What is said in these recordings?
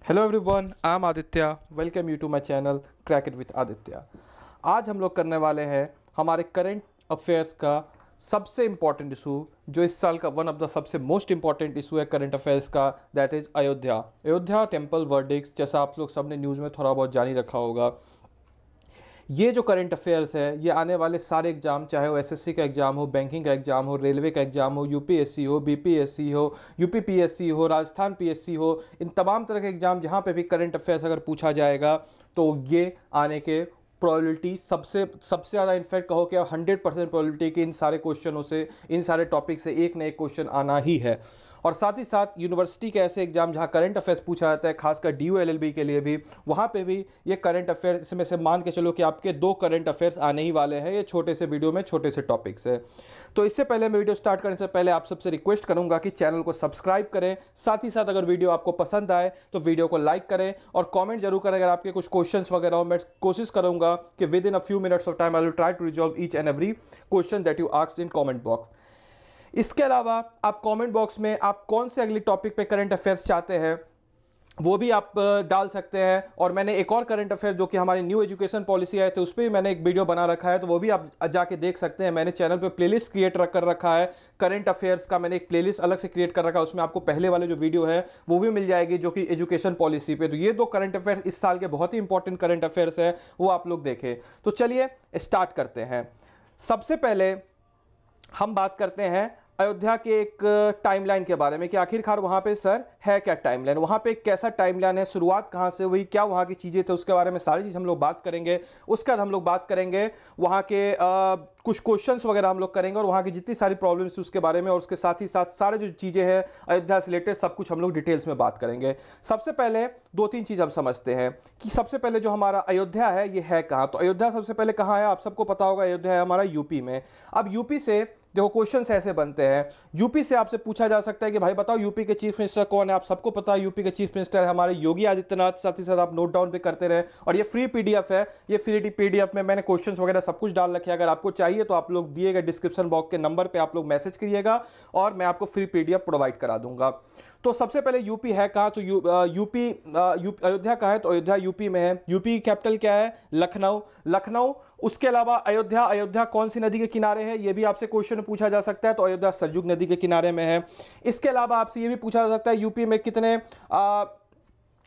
Hello everyone, I am Aditya. Welcome you to my channel crack it with Aditya. आज हम लोग करने वाले हैं हमारे करंट अफेयर्स का सबसे इम्पॉर्टेंट इशू, जो इस साल का वन ऑफ द सबसे मोस्ट इम्पॉर्टेंट इशू है करंट अफेयर्स का, that is Ayodhya temple verdicts. जैसा आप लोग सबने न्यूज़ में थोड़ा बहुत जान ही रखा होगा, ये जो करंट अफेयर्स है ये आने वाले सारे एग्जाम, चाहे वो एसएससी का एग्जाम हो, बैंकिंग का एग्जाम हो, रेलवे का एग्जाम हो, यूपीएससी हो, बीपीएससी हो, यूपीपीएससी हो, राजस्थान पीएससी हो, इन तमाम तरह के एग्जाम जहाँ पे भी करंट अफेयर्स अगर पूछा जाएगा तो ये आने के प्रोबेबिलिटी सबसे सबसे ज़्यादा, इनफैक्ट कहो कि 100% प्रोबेबिलिटी कि इन सारे क्वेश्चनों से, इन सारे टॉपिक से एक न एक क्वेश्चन आना ही है। और साथ ही साथ यूनिवर्सिटी के ऐसे एग्जाम जहां करंट अफेयर्स पूछा जाता है, खासकर डी एलएलबी के लिए भी, वहां पे भी ये करंट अफेयर्स, इसमें से मान के चलो कि आपके 2 करंट अफेयर्स आने ही वाले हैं ये छोटे से वीडियो में, छोटे से टॉपिक्स है। तो इससे पहले मैं वीडियो स्टार्ट करने से पहले आप सबसे रिक्वेस्ट करूंगा कि चैनल को सब्सक्राइब करें, साथ ही साथ अगर वीडियो आपको पसंद आए तो वीडियो को लाइक करें और कमेंट जरूर करें। अगर आपके कुछ क्वेश्चंस वगैरह हो, मैं कोशिश करूंगा कि within a few minutes of time I will try to resolve each and every question that you asked in comment box. इसके अलावा आप कमेंट बॉक्स में आप कौन से अगले टॉपिक पे करंट अफेयर्स चाहते हैं वो भी आप डाल सकते हैं। और मैंने एक और करंट अफेयर जो कि हमारी न्यू एजुकेशन पॉलिसी आए थे उस पर भी मैंने एक वीडियो बना रखा है, तो वो भी आप जाके देख सकते हैं। मैंने चैनल पे प्लेलिस्ट क्रिएट कर रखा है करंट अफेयर्स का, मैंने एक प्लेलिस्ट अलग से क्रिएट कर रखा है, उसमें आपको पहले वाले जो वीडियो है वो भी मिल जाएगी जो कि एजुकेशन पॉलिसी पे। तो ये 2 करंट अफेयर्स इस साल के बहुत ही इंपॉर्टेंट करंट अफेयर्स है, वो आप लोग देखें। तो चलिए स्टार्ट करते हैं। सबसे पहले हम बात करते हैं अयोध्या के एक टाइमलाइन के बारे में कि आखिरकार वहां पे सर है क्या टाइमलाइन, वहां पे कैसा टाइमलाइन है, शुरुआत कहां से हुई, क्या वहां की चीजें थे, उसके बारे में सारी चीज हम लोग बात करेंगे। उसके बाद हम लोग बात करेंगे वहां के कुछ क्वेश्चंस वगैरह हम लोग करेंगे और वहां की जितनी सारी प्रॉब्लम्स थी उसके बारे में, और उसके साथ ही साथ सारे जो चीजें हैं अयोध्या से रिलेटेड सब कुछ हम लोग डिटेल्स में बात करेंगे। सबसे पहले 2-3 चीज हम समझते हैं कि सबसे पहले जो हमारा अयोध्या है ये है कहां। तो अयोध्या सबसे पहले कहां है, आप सबको पता होगा, अयोध्या है हमारा यूपी में। अब यूपी से देखो क्वेश्चंस ऐसे बनते हैं, यूपी से आपसे पूछा जा सकता है कि भाई बताओ यूपी के चीफ मिनिस्टर कौन है। आप सबको पता है यूपी के चीफ मिनिस्टर है हमारे योगी आदित्यनाथ। साथ ही साथ आप नोट डाउन भी करते रहे, और ये फ्री पीडीएफ है, ये फ्री पीडीएफ में मैंने क्वेश्चंस वगैरह सब कुछ डाल रखे हैं। अगर आपको चाहिए तो आप लोग दिए गए डिस्क्रिप्शन बॉक्स के नंबर पे आप लोग मैसेज करिएगा और मैं आपको फ्री पीडीएफ प्रोवाइड करा दूंगा। तो सबसे पहले यूपी है कहां, तो अयोध्या कहां है, तो अयोध्या यूपी में है। यूपी की कैपिटल क्या है, लखनऊ। उसके अलावा अयोध्या कौन सी नदी के किनारे है, यह भी आपसे क्वेश्चन पूछा जा सकता है, तो अयोध्या सरयुग नदी के किनारे में है। इसके अलावा आपसे यह भी पूछा जा सकता है यूपी में कितने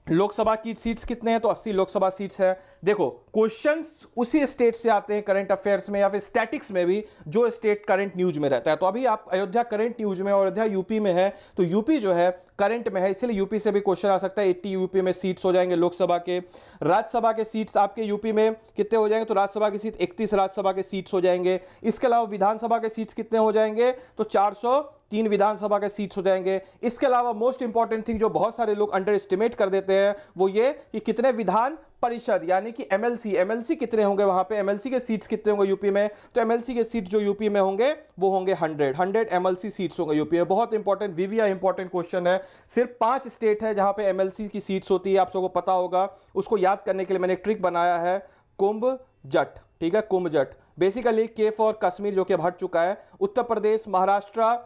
लोकसभा की सीट्स कितने हैं, तो 80 लोकसभा सीट्स है। देखो क्वेश्चंस उसी स्टेट से आते हैं करंट अफेयर्स में या फिर स्टैटिक्स में भी जो स्टेट करंट न्यूज में रहता है। तो अभी आप अयोध्या करंट न्यूज में और अयोध्या यूपी में है, तो यूपी जो है करंट में है, इसलिए यूपी से भी क्वेश्चन आ सकता है। 80 यूपी में सीट्स हो जाएंगे लोकसभा के। राज्यसभा के सीट्स आपके यूपी में कितने हो जाएंगे, तो राज्यसभा की सीट 31 राज्यसभा के सीट्स हो जाएंगे। इसके अलावा विधानसभा के सीट्स कितने हो जाएंगे, तो 403 विधानसभा के सीट्स हो जाएंगे। इसके अलावा मोस्ट इंपॉर्टेंट थिंग जो बहुत सारे लोग अंडर एस्टिमेट कर देते हैं वो ये कि कितने विधान परिषद यानी कि एमएलसी कितने होंगे वहां पे, एमएलसी के सीट्स कितने होंगे यूपी में, तो एमएलसी के सीट्स जो यूपी में होंगे वो होंगे 100 एमएलसी सीट्स होंगे यूपी में। बहुत इंपॉर्टेंट वीवीआई इंपॉर्टेंट क्वेश्चन है। सिर्फ 5 स्टेट है जहां पे एमएलसी की सीट्स होती है, आप सबको पता होगा। उसको याद करने के लिए मैंने एक ट्रिक बनाया है, कुंभ जट। ठीक है, कुंभ जट बेसिकली के फॉर कश्मीर जो कि अब हट चुका है, उत्तर प्रदेश महाराष्ट्र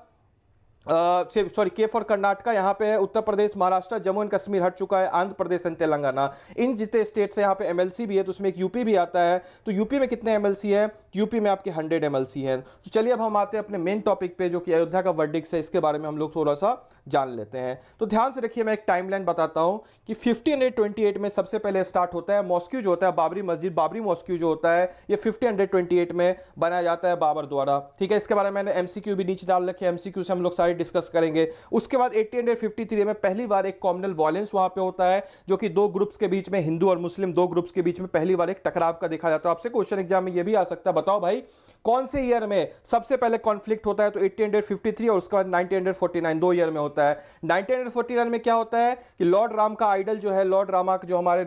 के फॉर कर्नाटका यहाँ पे है, उत्तर प्रदेश महाराष्ट्र जम्मू एंड कश्मीर हट चुका है, आंध्र प्रदेश एंड तेलंगाना। इन जितने स्टेट से यहाँ पे एमएलसी भी है, तो उसमें एक यूपी भी आता है। तो यूपी में कितने एमएलसी है, यूपी में आपके 100 एमएलसी है। तो चलिए अब हम आते हैं अपने मेन टॉपिक पे जो कि अयोध्या का वर्डिक्ट है, इसके बारे में हम लोग थोड़ा सा जान लेते हैं। तो ध्यान से देखिए, मैं एक टाइमलाइन बताता हूँ कि 1528 में सबसे पहले स्टार्ट होता है मॉस्क्यू जो होता है, बाबरी मस्जिद, बाबरी मॉस्क्यू जो होता है ये 1528 में बनाया जाता है बाबर द्वारा। ठीक है, इसके बारे में मैंने एमसीक्यू भी नीचे डाल रखे हैं, एमसीक्यू से हम लोग सारे डिस्कस करेंगे। उसके बाद 1853 में पहली बार एक कॉमनल वॉयलेंस वहां पे होता है, जो कि 2 ग्रुप्स के बीच में, हिंदू और मुस्लिम 2 ग्रुप्स के बीच में पहली बार एक टकराव का देखा जाता है। आपसे क्वेश्चन एग्जाम में ये भी आ सकता है, बताओ भाई कौन से ईयर में सबसे पहले कॉन्फ्लिक्ट होता है, तो 1853 और उसके बाद 1949, 2 ईयर में होता है। 1949 में क्या होता है कि लॉर्ड राम का आइडल जो है, लॉर्ड रामा जो हमारे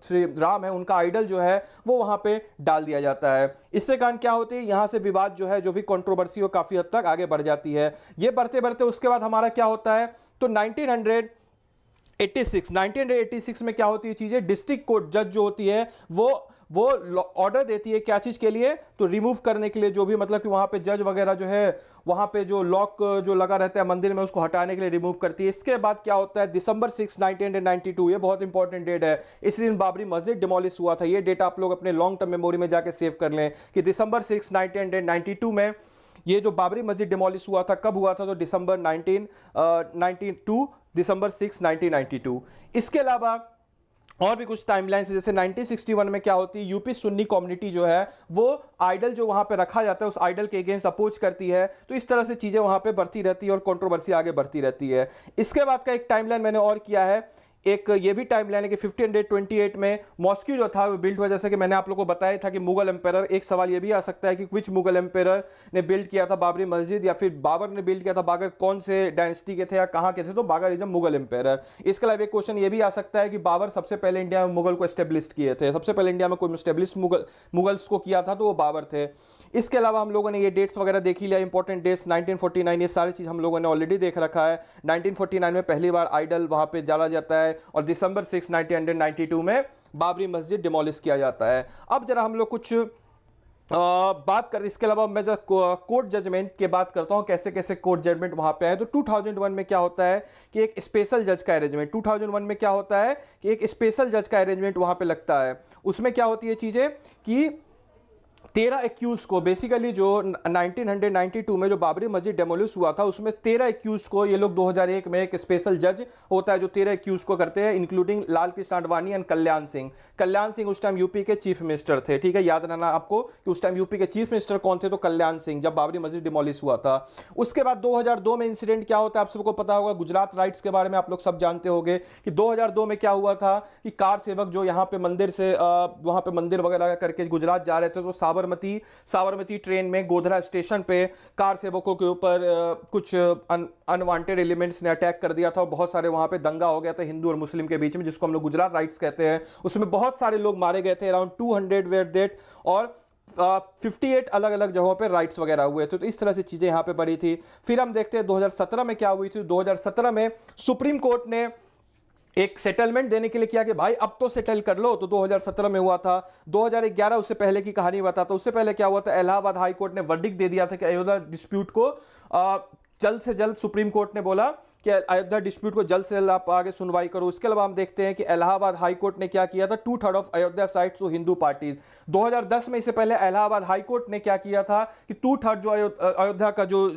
श्री राम है उनका आइडल जो है वो वहां पे डाल दिया जाता है। इससे कारण क्या होती है, यहां से विवाद जो है, जो भी कंट्रोवर्सी हो काफी हद तक आगे बढ़ जाती है। ये बढ़ते बढ़ते उसके बाद हमारा क्या होता है, तो 1986 में क्या होती है चीजें, डिस्ट्रिक्ट कोर्ट जज जो होती है वो वो ऑर्डर देती है क्या चीज़ के लिए, तो रिमूव करने के लिए, जो भी मतलब कि वहाँ पे जज वगैरह जो है वहाँ पे जो लॉक जो लगा रहता है मंदिर में उसको हटाने के लिए रिमूव करती है। इसके बाद क्या होता है, दिसंबर 6 1992, ये बहुत इंपॉर्टेंट डेट है, इस दिन बाबरी मस्जिद डिमोलिश हुआ था। ये डेट आप लोग अपने लॉन्ग टर्म मेमोरी में जाके सेव कर लें कि दिसंबर 6 1992 में ये जो बाबरी मस्जिद डिमोलिश हुआ था, कब हुआ था, तो दिसंबर 1992, दिसंबर 6 1992। इसके अलावा और भी कुछ टाइमलाइंस, जैसे 1961 में क्या होती है, यूपी सुन्नी कम्युनिटी जो है वो आइडल जो वहां पे रखा जाता है उस आइडल के अगेंस्ट अपोज करती है। तो इस तरह से चीजें वहां पे बढ़ती रहती है और कंट्रोवर्सी आगे बढ़ती रहती है। इसके बाद का एक टाइमलाइन मैंने और किया है, एक ये भी टाइमलाइन है कि 1528 में मॉस्क्यू जो था वो बिल्ड हुआ। जैसे कि मैंने आप लोगों को बताया था कि मुगल एम्पायर, एक सवाल ये भी आ सकता है कि विच मुगल एम्पायर ने बिल्ड किया था बाबरी मस्जिद, या फिर बाबर ने बिल्ड किया था। बाबर कौन से डायनेस्टी के थे या कहां के थे, तो Babar is a Mughal empire. इसके अलावा एक क्वेश्चन ये भी आ सकता है कि बाबर सबसे पहले इंडिया में मुगल को एस्टेब्लिश किए थे, सबसे पहले इंडिया में कोई एस्टेब्लिश मुगल्स को किया था तो वो बाबर थे। इसके अलावा हम लोगों ने ये डेट्स वगैरह देख ही लिया, इंपॉर्टेंट डेट्स 1949, ये सारी चीज हम लोगों ने ऑलरेडी देख रखा है। 1949 में पहली बार आइडल वहां पे डाला जाता है और दिसंबर 6 1992 में बाबरी मस्जिद डिमोलिश किया जाता है। अब जरा हम लोग कुछ बात कर, इसके अलावा मैं जब कोर्ट जजमेंट की बात करता हूं, कैसे कैसे कोर्ट जजमेंट वहां पे आए, तो 2001 में क्या होता है कि एक स्पेशल जज का अरेंजमेंट, 2001 में क्या होता है कि एक स्पेशल जज का अरेंजमेंट वहां पे लगता है। उसमें क्या होती है चीजें कि 13 एक्यूज को, बेसिकली जो 1992 में जो बाबरी मस्जिद डेमोलिश हुआ था उसमें 13 एक्यूज को ये लोग 2001 में एक स्पेशल जज होता है जो 13 एक्यूज को करते हैं, इंक्लूडिंग लाल कृष्ण आडवाणी एंड कल्याण सिंह। कल्याण सिंह उस टाइम यूपी के चीफ मिनिस्टर थे, ठीक है, याद रहना आपको कि उस टाइम यूपी के चीफ मिनिस्टर कौन थे, तो कल्याण सिंह, जब बाबरी मस्जिद डिमोलिश हुआ था। उसके बाद 2002 में इंसिडेंट क्या होता है आप सबको पता होगा, गुजरात राइट्स के बारे में आप लोग सब जानते होंगे कि 2002 में क्या हुआ था कि कार सेवक जो यहाँ पे मंदिर से वहां पे मंदिर वगैरह करके गुजरात जा रहे थे, तो साबरमती ट्रेन में गोधरा स्टेशन पे कार सेवकों के ऊपर कुछ अनवांटेड एलिमेंट्स ने अटैक कर दिया था और बहुत सारे वहां पे दंगा हो गया था हिंदू और मुस्लिम के बीच में, जिसको हम लोग गुजरात राइट्स कहते हैं। उसमें बहुत सारे लोग मारे गए थे, अराउंड 200 वेयर डेड, और 58 अलग अलग जगहों पे राइट्स वगैरह हुए थे। तो इस तरह से चीजें यहां पे बढ़ी थी। फिर हम देखते हैं 2017 में क्या हुई थी। 2017 में सुप्रीम कोर्ट ने एक सेटलमेंट देने के लिए किया कि भाई अब तो सेटल कर लो, तो 2017 में हुआ था। 2011 उससे पहले की कहानी बताता, उससे पहले क्या हुआ था, इलाहाबाद हाई कोर्ट ने वर्डिक्ट दे दिया था कि अयोध्या डिस्प्यूट को जल्द से जल्द, सुप्रीम कोर्ट ने बोला कि अयोध्या डिस्प्यूट को जल्द से जल्द आप आगे सुनवाई करो। इसके अलावा हम देखते हैं कि इलाहाबाद हाई कोर्ट ने क्या किया था, 2/3 ऑफ अयोध्या साइट्स तो हिंदू पार्टीज। 2010 में, इससे पहले इलाहाबाद हाई कोर्ट ने क्या किया था कि 2/3 जो अयोध्या का जो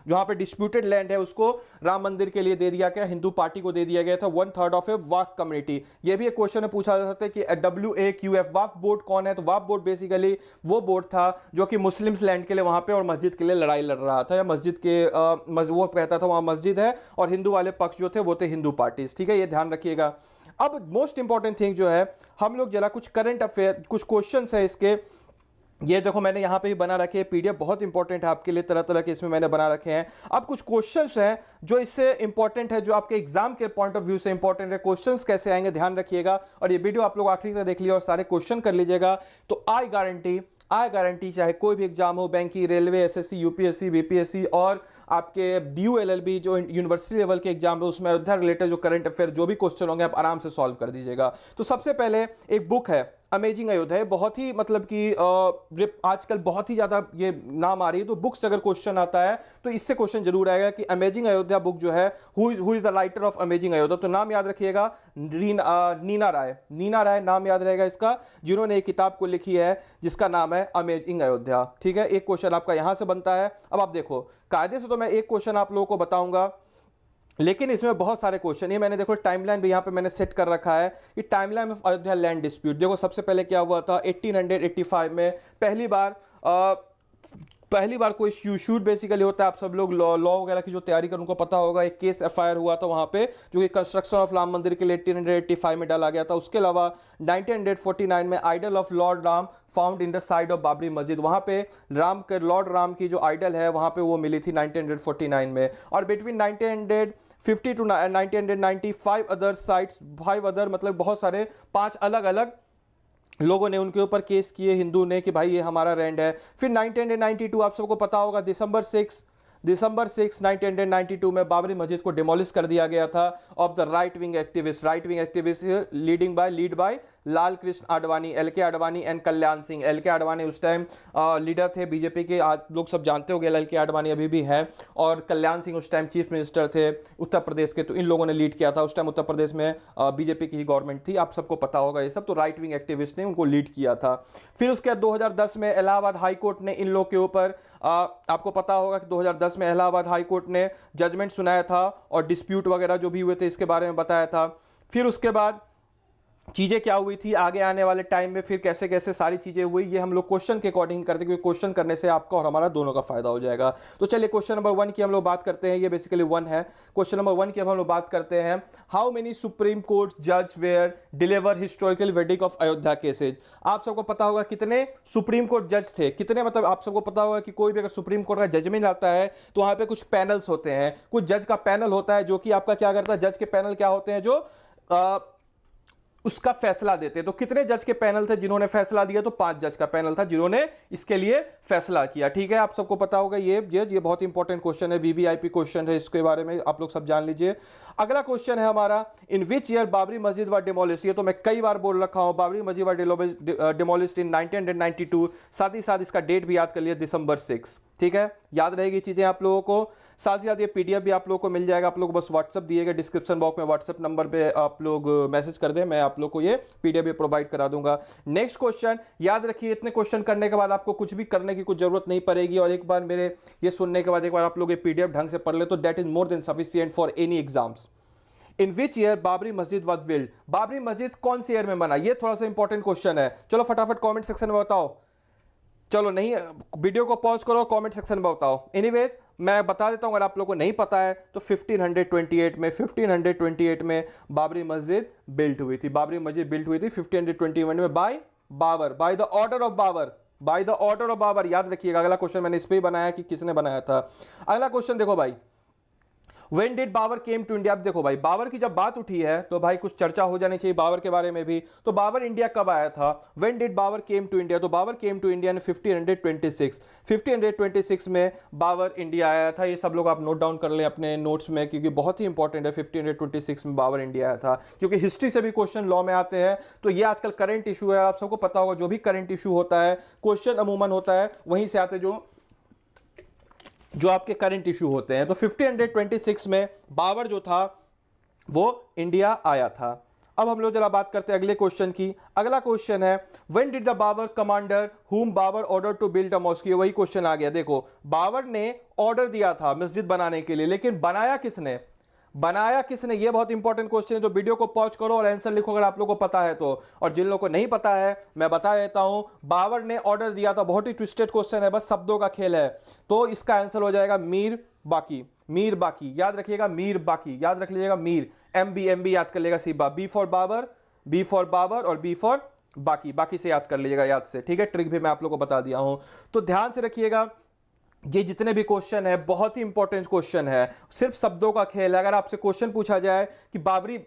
जहां पे डिस्प्यूटेड लैंड है उसको राम मंदिर के लिए दे दिया गया, हिंदू पार्टी को दे दिया गया था, 1/3 ऑफ ए वक्फ कम्युनिटी। ये भी एक क्वेश्चन में पूछा जा सकता है कि WAQF वक्फ बोर्ड कौन है, तो वक्फ बोर्ड बेसिकली वो बोर्ड था जो कि मुस्लिम्स लैंड के लिए वहां पे और मस्जिद के लिए लड़ाई लड़ रहा था, या मस्जिद के वो कहता था वहां मस्जिद है और हिंदू वाले पक्ष जो थे वो थे हिंदू पार्टीज, ठीक है, ये ध्यान रखिएगा। अब मोस्ट इंपॉर्टेंट थिंग जो है, हम लोग जरा कुछ करंट अफेयर, कुछ क्वेश्चन है इसके, ये देखो मैंने यहाँ पे भी बना रखे हैं, पीडीएफ बहुत इंपॉर्टेंट है आपके लिए, तरह तरह के इसमें मैंने बना रखे हैं। अब कुछ क्वेश्चंस हैं जो इससे इंपॉर्टेंट है, जो आपके एग्जाम के पॉइंट ऑफ व्यू से इंपॉर्टेंट है। क्वेश्चंस कैसे आएंगे ध्यान रखिएगा, और ये वीडियो आप लोग आखिरी तक देख लिया और सारे क्वेश्चन कर लीजिएगा। तो आई गारंटी चाहे कोई भी एग्जाम हो, banking, railway, SSC, UPSC, BPSC और आपके DU LLB जो यूनिवर्सिटी लेवल के एग्जाम है उसमें अयोध्या रिलेटेड जो करंट अफेयर जो भी क्वेश्चन होंगे आप आराम से सॉल्व कर दीजिएगा। तो सबसे पहले एक बुक है अमेजिंग अयोध्या, बहुत ही मतलब कि आजकल बहुत ही ज्यादा ये नाम आ रही है, तो बुक्स अगर क्वेश्चन आता है तो इससे क्वेश्चन जरूर आएगा कि अमेजिंग अयोध्या बुक जो है, who is the writer of amazing Ayodhya. तो नाम याद रखिएगा, नीना राय नाम याद रहेगा इसका, जिन्होंने एक किताब को लिखी है जिसका नाम है अमेजिंग अयोध्या, ठीक है। एक क्वेश्चन आपका यहां से बनता है। अब आप देखो, कायदे से तो मैं एक क्वेश्चन आप लोगों को बताऊंगा, लेकिन इसमें बहुत सारे क्वेश्चन, ये मैंने देखो टाइमलाइन भी यहाँ पे मैंने सेट कर रखा है कि timeline of Ayodhya land dispute. देखो सबसे पहले क्या हुआ था, 1885 में पहली बार कोई शूट बेसिकली होता है। आप सब लोग लॉ वगैरह की जो तैयारी कर उनको पता होगा, एक केस FIR हुआ था वहां पे जो कि कंस्ट्रक्शन ऑफ राम मंदिर के लिए 1885 में डाला गया था। उसके अलावा 1949 में idol of lord Ram found in the side of Babri Masjid, वहां पे लॉर्ड राम की जो आइडल है वहां पे वो मिली थी 1949 में। और बिटवीन 1950 टू 1990 5 अदर मतलब बहुत सारे 5 अलग अलग लोगों ने उनके ऊपर केस किए हिंदू ने कि भाई ये हमारा लैंड है। फिर 1992 आप सबको पता होगा, दिसंबर 6 1992 में बाबरी मस्जिद को डिमोलिश कर दिया गया था of the right wing activist lead by Lal Krishna Advani, LK. Advani and Kalyan Singh. LK. Advani उस टाइम लीडर थे बीजेपी के, आज लोग सब जानते होंगे एल.के. आडवाणी अभी भी है, और कल्याण सिंह उस टाइम चीफ मिनिस्टर थे उत्तर प्रदेश के। तो इन लोगों ने लीड किया था उस टाइम, उत्तर प्रदेश में बीजेपी की ही गवर्नमेंट थी, आप सबको पता होगा ये सब। तो राइट विंग एक्टिविस्ट ने उनको लीड किया था। फिर उसके बाद 2010 में इलाहाबाद हाई कोर्ट ने इन लोग के ऊपर आपको पता होगा कि 2010 में इलाहाबाद हाई कोर्ट ने जजमेंट सुनाया था और डिस्प्यूट वगैरह जो भी हुए थे इसके बारे में बताया था। फिर उसके बाद चीजें क्या हुई थी आगे आने वाले टाइम में, फिर कैसे कैसे सारी चीजें हुई, ये हम लोग क्वेश्चन के अकॉर्डिंग करते हैं, क्योंकि क्वेश्चन करने से आपका और हमारा दोनों का फायदा हो जाएगा। तो चलिए क्वेश्चन नंबर 1 की हम लोग बात करते हैं, ये बेसिकली 1 है। क्वेश्चन नंबर 1 की अब हम लोग बात करते हैं, हाउ मेनी सुप्रीम कोर्ट जज were deliver historical verdict of Ayodhya cases. आप सबको पता होगा कितने सुप्रीम कोर्ट जज थे, कितने, मतलब आप सबको पता होगा कि कोई भी अगर सुप्रीम कोर्ट का जजमेंट आता है तो वहां पे कुछ पैनल्स होते हैं, कुछ जज का पैनल होता है जो कि आपका क्या करता है, जज के पैनल क्या होते हैं जो उसका फैसला देते। तो कितने जज के पैनल थे जिन्होंने फैसला दिया, तो 5 जज का पैनल था जिन्होंने इसके लिए फैसला किया। ठीक है, आप सबको पता होगा ये बहुत इंपॉर्टेंट क्वेश्चन है, वीवीआईपी क्वेश्चन है, इसके बारे में आप लोग सब जान लीजिए। अगला क्वेश्चन है हमारा, इन विच ईयर बाबरी मस्जिद व डिमोलिश्ड। ये तो मैं कई बार बोल रखा हूं, बाबरी मस्जिद व डिमोलिश्ड इन 1992। साथ ही साथ इसका डेट भी याद कर लिया, दिसंबर 6। ठीक है, याद रहेगी चीजें आप लोगों को। साथ ही साथ ये पीडीएफ भी आप लोगों को मिल जाएगा, आप लोग बस व्हाट्सएप दिए गए डिस्क्रिप्शन बॉक्स में व्हाट्सएप नंबर पे आप लोग मैसेज कर दें, मैं आप लोग को ये पीडीएफ भी प्रोवाइड करा दूंगा। नेक्स्ट क्वेश्चन, याद रखिए इतने क्वेश्चन करने के बाद आपको कुछ भी करने की कुछ जरूरत नहीं पड़ेगी, और एक बार मेरे ये सुनने के बाद एक बार आप लोग ये पीडीएफ ढंग से पढ़ ले तो that is more than sufficient for any exams. In which year Babri मस्जिद वाज बिल्ड। बाबरी मस्जिद कौन सी ईयर में बना, ये थोड़ा सा इंपॉर्टेंट क्वेश्चन है। चलो फटाफट कॉमेंट सेक्शन में बताओ, चलो नहीं वीडियो को पॉज करो, कमेंट सेक्शन में बताओ। एनीवेज मैं बता देता हूं, अगर आप लोगों को नहीं पता है तो 1528 में बाबरी मस्जिद बिल्ट हुई थी। बाबरी मस्जिद बिल्ट हुई थी 1521 में by Babar, by the order of Babar, by the order of Babar. याद रखिएगा, अगला क्वेश्चन मैंने इस पे ही बनाया कि किसने बनाया था। अगला क्वेश्चन देखो भाई, When did Babar came to India. अब देखो भाई, बाबर की जब बात उठी है तो भाई कुछ चर्चा हो जानी चाहिए बाबर के बारे में भी। तो बाबर इंडिया कब आया था, When did Babar came to India. तो Babur came to India in 1526 में बाबर इंडिया आया था। ये सब लोग आप नोट डाउन कर लें अपने नोट्स में, क्योंकि बहुत ही इंपॉर्टेंट है, 1526 में बाबर इंडिया आया था। क्योंकि हिस्ट्री से भी क्वेश्चन लॉ में आते हैं, तो ये आजकल करंट इशू है, आप सबको पता होगा जो भी करंट इशू होता है क्वेश्चन अमूमन होता है वहीं से आते जो आपके करंट इशू होते हैं। तो 1526 में बाबर जो था वो इंडिया आया था। अब हम लोग जरा बात करते हैं अगले क्वेश्चन की। अगला क्वेश्चन है, when did the Babur commander whom Babur order to build a mosque. वही क्वेश्चन आ गया। देखो बाबर ने ऑर्डर दिया था मस्जिद बनाने के लिए, लेकिन बनाया किसने, बनाया किसने, ये बहुत इंपॉर्टेंट क्वेश्चन है। तो वीडियो को पॉज करो और आंसर लिखो अगर आप लोगों को पता है तो, और जिन लोगों को नहीं पता है मैं बता देता हूं। बाबर ने ऑर्डर दिया था, बहुत ही ट्विस्टेड क्वेश्चन है, बस शब्दों का खेल है। तो इसका आंसर हो जाएगा मीर बाकी, मीर बाकी। याद रखिएगा मीर बाकी, याद रख लीजिएगा मीर, एमबी याद कर लेगा सीबा, B for Babur, B for Babur और बी फॉर बाकी, बाकी से याद कर लीजिएगा याद से। ठीक है, ट्रिक भी मैं आप लोगों को बता दिया हूं। तो ध्यान से रखिएगा, ये जितने भी क्वेश्चन है बहुत ही इंपॉर्टेंट क्वेश्चन है, सिर्फ शब्दों का खेल है। अगर आपसे क्वेश्चन पूछा जाए कि बाबरी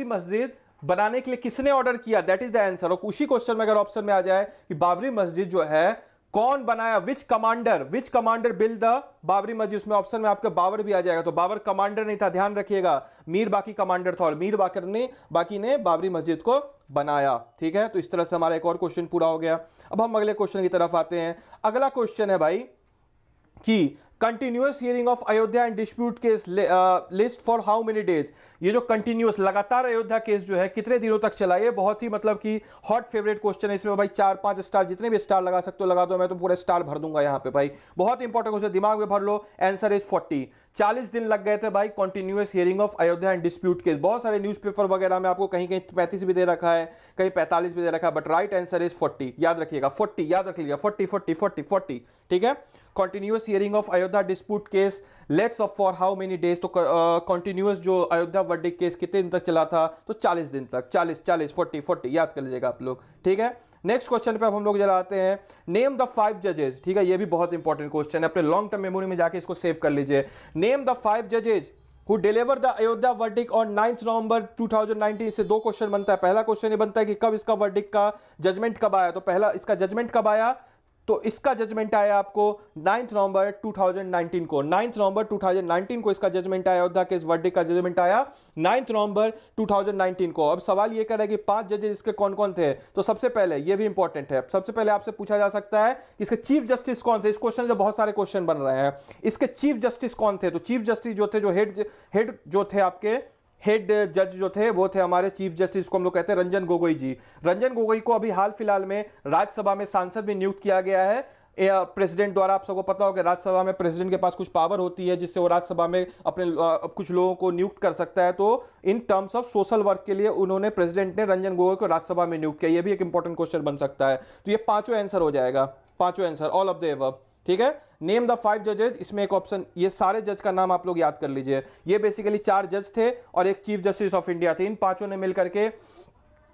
मस्जिद बनाने के लिए किसने ऑर्डर किया, दैट इज द आंसर। और उसी क्वेश्चन में अगर ऑप्शन में आ जाए कि बाबरी मस्जिद जो है कौन बनाया, विच कमांडर बिल्ड द बाबरी मस्जिद, उसमें ऑप्शन में आपका बाबर भी आ जाएगा। तो बाबर कमांडर नहीं था, ध्यान रखिएगा, मीर बाकी कमांडर था, और मीर बाकी ने बाबरी मस्जिद को बनाया। ठीक है, तो इस तरह से हमारा एक और क्वेश्चन पूरा हो गया। अब हम अगले क्वेश्चन की तरफ आते हैं। अगला क्वेश्चन है भाई कि continuous hearing of Ayodhya and dispute case list for how many days. ये जो कंटिन्यूअस लगातार अयोध्या केस जो है कितने दिनों तक चला, ये बहुत ही मतलब कि हॉट फेवरेट क्वेश्चन है। इसमें भाई 4-5 स्टार, जितने भी स्टार लगा सकते हो लगा दो, मैं तो पूरा स्टार भर दूंगा यहाँ पे भाई। बहुत इंपॉर्टेंट क्वेश्चन, दिमाग में भर लो। आंसर इज 40, 40 दिन लग गए थे भाई continuous hearing of Ayodhya and dispute case. बहुत सारे न्यूज़पेपर वगैरह में आपको कहीं कहीं 35 भी दे रखा है, कहीं 45 भी दे रखा है, बट राइट आंसर इज 40। याद रखिएगा 40, याद रख लीजिएगा 40। ठीक है, continuous hearing of Ayodhya dispute case let's of for how many days. तो कंटिन्यूअस जो अयोध्या वर्डिक्ट केस कितने दिन तक चला था, तो 40 दिन तक, 40 40 याद कर लीजिएगा आप लोग। ठीक है, नेक्स्ट क्वेश्चन पे अब हम लोग जरा आते हैं, नेम द 5 जजेस। ठीक है, ये भी बहुत इंपॉर्टेंट क्वेश्चन है, अपने लॉन्ग टर्म मेमोरी में जाके इसको सेव कर लीजिए। नेम द 5 जजेस who delivered the Ayodhya verdict on 9 नवंबर 2019। से 2 क्वेश्चन बनता है। पहला क्वेश्चन ये बनता है कि कब इसका वर्डिक्ट का जजमेंट कब आया, तो पहला इसका जजमेंट कब आया, तो इसका जजमेंट आया आपको 9 नवंबर 2019 को। 9 नवंबर 2019 को इसका जजमेंट आया, अयोध्या केस वर्डिक्ट का जजमेंट आया 9 नवंबर 2019 को। अब सवाल ये कर रहा है कि 5 जजेस इसके कौन कौन थे। तो सबसे पहले ये भी इंपॉर्टेंट है, सबसे पहले आपसे पूछा जा सकता है इसके चीफ जस्टिस कौन थे। इस क्वेश्चन से बहुत सारे क्वेश्चन बन रहे हैं, इसके चीफ जस्टिस कौन थे। तो चीफ जस्टिस जो थे, जो हेड जो थे आपके हेड जज जो थे वो थे हमारे चीफ जस्टिस को हम लोग कहते हैं रंजन गोगोई जी। रंजन गोगोई को अभी हाल फिलहाल में राज्यसभा में सांसद भी नियुक्त किया गया है प्रेसिडेंट द्वारा। आप सबको पता होगा राज्यसभा में प्रेसिडेंट के पास कुछ पावर होती है जिससे वो राज्यसभा में अपने कुछ लोगों को नियुक्त कर सकता है। तो in terms of social work के लिए उन्होंने प्रेसिडेंट ने रंजन गोगोई को राज्यसभा में नियुक्त किया। ये भी एक इंपॉर्टेंट क्वेश्चन बन सकता है। तो ये पांचों आंसर हो जाएगा, पांचों answer, all of the above. ठीक है, नेम द 5 जजेस, इसमें एक ऑप्शन, ये सारे जज का नाम आप लोग याद कर लीजिए। ये बेसिकली 4 जज थे और एक चीफ जस्टिस ऑफ इंडिया थे। इन पांचों ने मिलकर के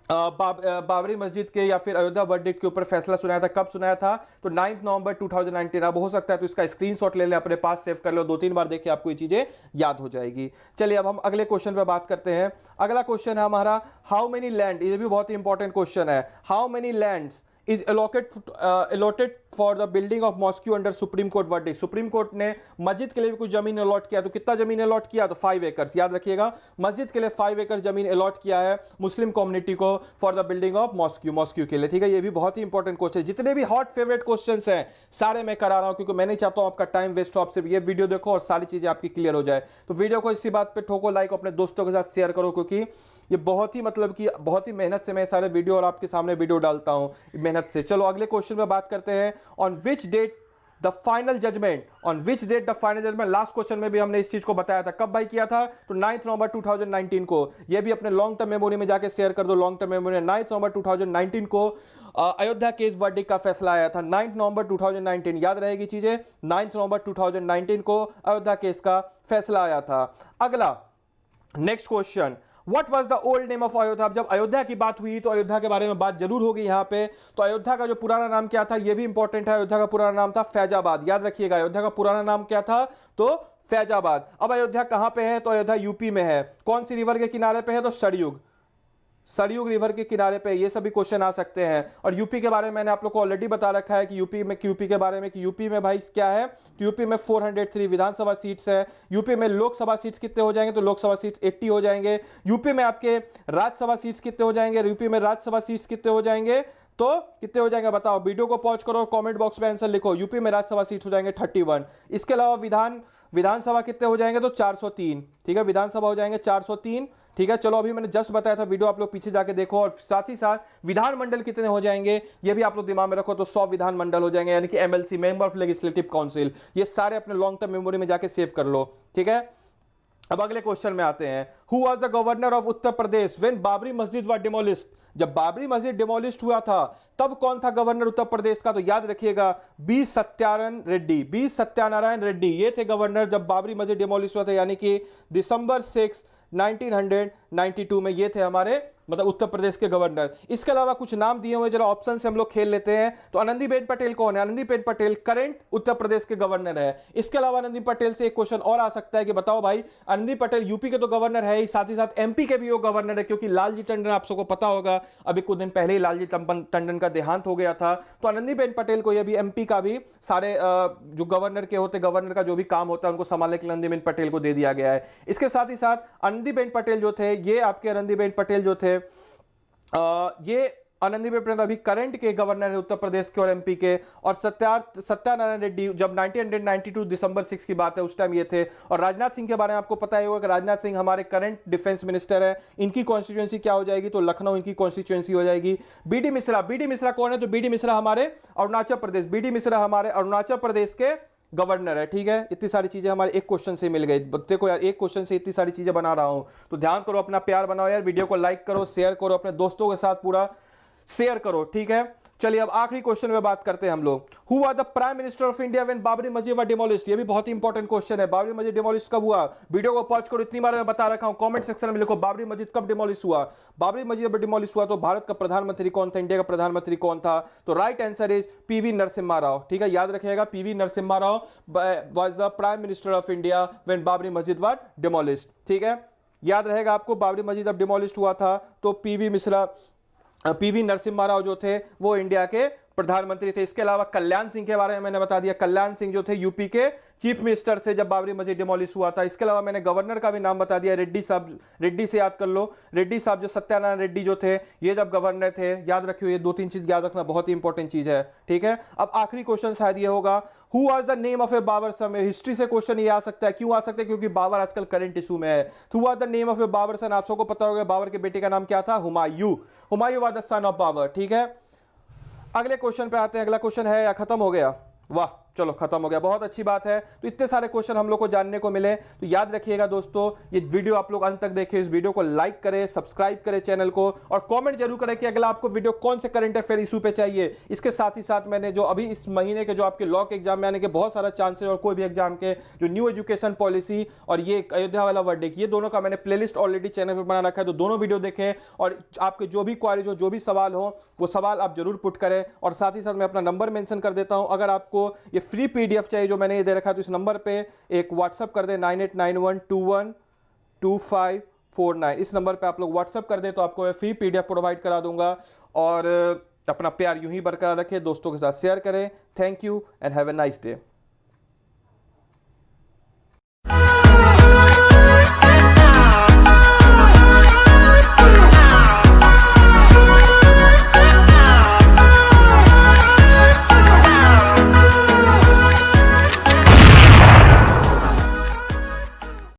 बाबरी मस्जिद के या फिर अयोध्या वर्डिक्ट के ऊपर फैसला सुनाया था। कब सुनाया था? तो 9 नवंबर 2019। अब हो सकता है तो इसका स्क्रीनशॉट ले लें, अपने पास सेव कर लो, 2-3 बार देखिए आपको ये चीजें याद हो जाएगी। चलिए अब हम अगले क्वेश्चन पे बात करते हैं। अगला क्वेश्चन है हमारा हाउ मेनी लैंड, ये भी बहुत ही इंपॉर्टेंट क्वेश्चन है। How many lands is allotted for the building of mosque under supreme court verdict. Supreme court ने मस्जिद के लिए भी कुछ जमीन अलॉट किया। तो कितना जमीन अलॉट किया? तो 5 एकर्स, याद रखिएगा, मस्जिद के लिए 5 एकड़ जमीन अलॉट किया है मुस्लिम कम्युनिटी को for the building of mosque के लिए। ठीक है, ये भी बहुत ही इंपॉर्टेंट क्वेश्चन। जितने भी हॉट फेवरेट क्वेश्चन हैं सारे मैं करा रहा हूं क्योंकि मैं नहीं चाहता हूं आपका टाइम वेस्ट हो। आपसे ये वीडियो देखो और सारी चीजें आपकी क्लियर हो जाए। तो वीडियो को इसी बात पर ठोको लाइक, अपने दोस्तों के साथ शेयर करो क्योंकि ये बहुत ही मतलब कि बहुत ही मेहनत से मैं सारे वीडियो और आपके सामने वीडियो डालता हूं, मेहनत से। चलो अगले क्वेश्चन पे बात करते हैं। On which date the final judgement, on which date the final judgement, last question में भी हमने इस चीज को बताया था। कब भाई किया था? तो 9 नवंबर 2019 को। ये भी अपने लॉन्ग टर्म मेमोरी में जाके शेयर कर दो। लॉन्ग टर्म मेमोरी 9 नवंबर 2019 को अयोध्या केस वर्डिक्ट का फैसला आया था। 9 नवंबर 2019, याद रहेगी चीजें, 9 नवंबर 2019 को अयोध्या केस का फैसला आया था। अगला next question, What was the old name of Ayodhya? अब जब अयोध्या की बात हुई तो अयोध्या के बारे में बात जरूर होगी यहां पे। तो अयोध्या का जो पुराना नाम क्या था, यह भी इंपॉर्टेंट है। अयोध्या का पुराना नाम था फैजाबाद, याद रखिएगा, अयोध्या का पुराना नाम क्या था? तो फैजाबाद। अब अयोध्या कहां पे है? तो अयोध्या यूपी में है। कौन सी रिवर के किनारे पे है? तो सरयुग रिवर के किनारे पे। ये सभी क्वेश्चन आ सकते हैं। और यूपी के बारे में मैंने आप लोग को ऑलरेडी बता रखा है कि यूपी के बारे में कि यूपी में भाई क्या है, तो यूपी में 403 विधानसभा सीट्स है। यूपी में लोकसभा सीट्स कितने हो जाएंगे? तो लोकसभा सीट्स 80 हो जाएंगे। यूपी में आपके राज्यसभा सीट्स कितने हो जाएंगे? यूपी में राज्यसभा सीट्स कितने हो जाएंगे? तो कितने हो जाएंगे बताओ? वीडियो को पॉज करो और कमेंट बॉक्स में आंसर लिखो। यूपी में राज्यसभा सीट हो जाएंगे 31। इसके अलावा विधानसभा कितने हो जाएंगे? तो 403। ठीक है, विधानसभा हो जाएंगे 403। ठीक है, चलो अभी मैंने जस्ट बताया था, वीडियो आप लोग पीछे जाके देखो। और साथ ही साथ विधानमंडल कितने हो जाएंगे ये भी आप लोग दिमाग में रखो। तो 100 विधानमंडल हो जाएंगे, यानी कि MLC, member of legislative council. ये सारे अपने लॉन्ग टर्म मेमोरी में जाके सेव कर लो। ठीक है, अब अगले क्वेश्चन में आते हैं। Who was the governor of Uttar Pradesh when Babri मस्जिद वाज डिमोलिश्ड? जब बाबरी मस्जिद डिमोलिश्ड हुआ था तब कौन था गवर्नर उत्तर प्रदेश का? तो याद रखिएगा बी सत्यानारायण रेड्डी। ये थे गवर्नर जब बाबरी मस्जिद डिमोलिश हुआ था, यानी कि दिसंबर 6 1992 में ये थे हमारे मतलब उत्तर प्रदेश के गवर्नर। इसके अलावा कुछ नाम दिए हुए, जरा ऑप्शन से हम लोग खेल लेते हैं। तो आनंदीबेन पटेल कौन है? आनंदीबेन पटेल करंट उत्तर प्रदेश के गवर्नर है। इसके अलावा आनंदी पटेल से एक क्वेश्चन और आ सकता है कि बताओ भाई, आनंदी पटेल यूपी के तो गवर्नर है ही, साथ ही साथ एमपी के भी वो गवर्नर है, क्योंकि लालजी टंडन आप सबको पता होगा अभी कुछ दिन पहले ही लालजी टंडन का देहांत हो गया था। तो आनंदीबेन पटेल को ये भी एमपी का भी सारे जो गवर्नर के होते, गवर्नर का जो भी काम होता है उनको संभालने के लिए आनंदीबेन पटेल को दे दिया गया है। इसके साथ ही साथ आनंदीबेन पटेल जो थे, ये आपके आनंदीबेन पटेल जो थे, ये आनंदीबेन पटेल अभी करंट के गवर्नर है उत्तर प्रदेश के और एमपी के। और सत्यानारायण रेड्डी जब 1992 दिसंबर 6 की बात है उस टाइम ये थे। और राजनाथ सिंह के बारे में आपको पता ही होगा कि राजनाथ सिंह हमारे करंट डिफेंस मिनिस्टर है। इनकी कॉन्स्टिट्यूएंसी क्या हो जाएगी? तो लखनऊ इनकी कॉन्स्टिट्यूएंसी हो जाएगी। बीडी मिश्रा कौन है? तो बीडी मिश्रा हमारे अरुणाचल प्रदेश, बीडी मिश्रा हमारे अरुणाचल प्रदेश के गवर्नर है। ठीक है, इतनी सारी चीजें हमारे एक क्वेश्चन से मिल गई। बच्चे को यार एक क्वेश्चन से इतनी सारी चीजें बना रहा हूं, तो ध्यान करो, अपना प्यार बनाओ यार, वीडियो को लाइक करो, शेयर करो, अपने दोस्तों के साथ पूरा शेयर करो। ठीक है, चलिए अब आखिरी क्वेश्चन में बात करते हैं हम लोग। Who was the prime minister of India when Babri मस्जिद वाज डिमोलिश्ड? ये भी बहुत ही इंपॉर्टेंट क्वेश्चन है। बाबरी मस्जिद डिमोलिश कब हुआ? वीडियो को पॉज करो, इतनी बार मैं बता रखा हूं, कमेंट सेक्शन में लिखो बाबरी मस्जिद कब डिमोलिश हुआ। बाबरी मस्जिद जब डिमोलिश हुआ तो भारत का प्रधानमंत्री कौन था, इंडिया का प्रधानमंत्री कौन था? तो right answer is PV Narasimha Rao. ठीक है, याद रखिएगा, PV Narasimha Rao was the prime minister of India when Babri मस्जिद वाज डिमोलिश्ड। ठीक है, याद रहेगा आपको, बाबरी मस्जिद जब डिमोलिश्ड हुआ था तो पीवी नरसिम्हा राव जो थे वो इंडिया के प्रधानमंत्री थे। इसके अलावा कल्याण सिंह के बारे में मैंने बता दिया, कल्याण सिंह जो थे यूपी के चीफ मिनिस्टर थे जब बाबरी मस्जिद डिमोलिश हुआ था। इसके अलावा मैंने गवर्नर का भी नाम बता दिया, रेड्डी साहब, रेड्डी से याद कर लो, रेड्डी साहब जो सत्यानारायण रेड्डी जो थे, ये जब गवर्नर थे, याद रखियो ये 2-3 चीज याद रखना, बहुत ही इंपॉर्टेंट चीज है, ठीक है। अब आखिरी क्वेश्चन शायद ये होगा, who was the name of a Babar son. History से क्वेश्चन ये आ सकता है, क्यों आ सकता है, क्योंकि बाबर आजकल करंट इशू में है। Who was the name of a Babar son, आप सबको पता होगा बाबर के बेटे का नाम क्या था, Humayun. Humayun was the son of Babar, ठीक है। अगले क्वेश्चन पे आते हैं। अगला क्वेश्चन है या खत्म हो गया? वाह, चलो खत्म हो गया, बहुत अच्छी बात है। तो इतने सारे क्वेश्चन हम लोग को जानने को मिले, तो याद रखिएगा दोस्तों, ये वीडियो आप लोग अंत तक देखें, इस वीडियो को लाइक करें, सब्सक्राइब करें चैनल को, और कमेंट जरूर करें कि अगला आपको वीडियो कौन से करंट अफेयर इशू पे चाहिए। इसके साथ ही साथ मैंने जो अभी इस महीने के जो आपके लॉ के एग्जाम में आने के बहुत सारा चांसेस, और कोई भी एग्जाम के जो न्यू एजुकेशन पॉलिसी और ये अयोध्या वाला वर्डिक्ट, ये दोनों का मैंने प्लेलिस्ट ऑलरेडी चैनल पर बना रखा है, तो दोनों वीडियो देखें, और आपके जो भी क्वारीज हो, जो भी सवाल हो, वो सवाल आप जरूर पुट करें। और साथ ही साथ मैं अपना नंबर मेंशन कर देता हूं, अगर आपको ये फ्री पीडीएफ चाहिए जो मैंने ये दे रखा है, तो इस नंबर पे एक व्हाट्सएप कर दे, 9891212549। इस नंबर पे आप लोग व्हाट्सएप कर दे तो आपको मैं फ्री पीडीएफ प्रोवाइड करा दूंगा। और अपना प्यार यूं ही बरकरार रखें, दोस्तों के साथ शेयर करें। Thank you and have a nice day.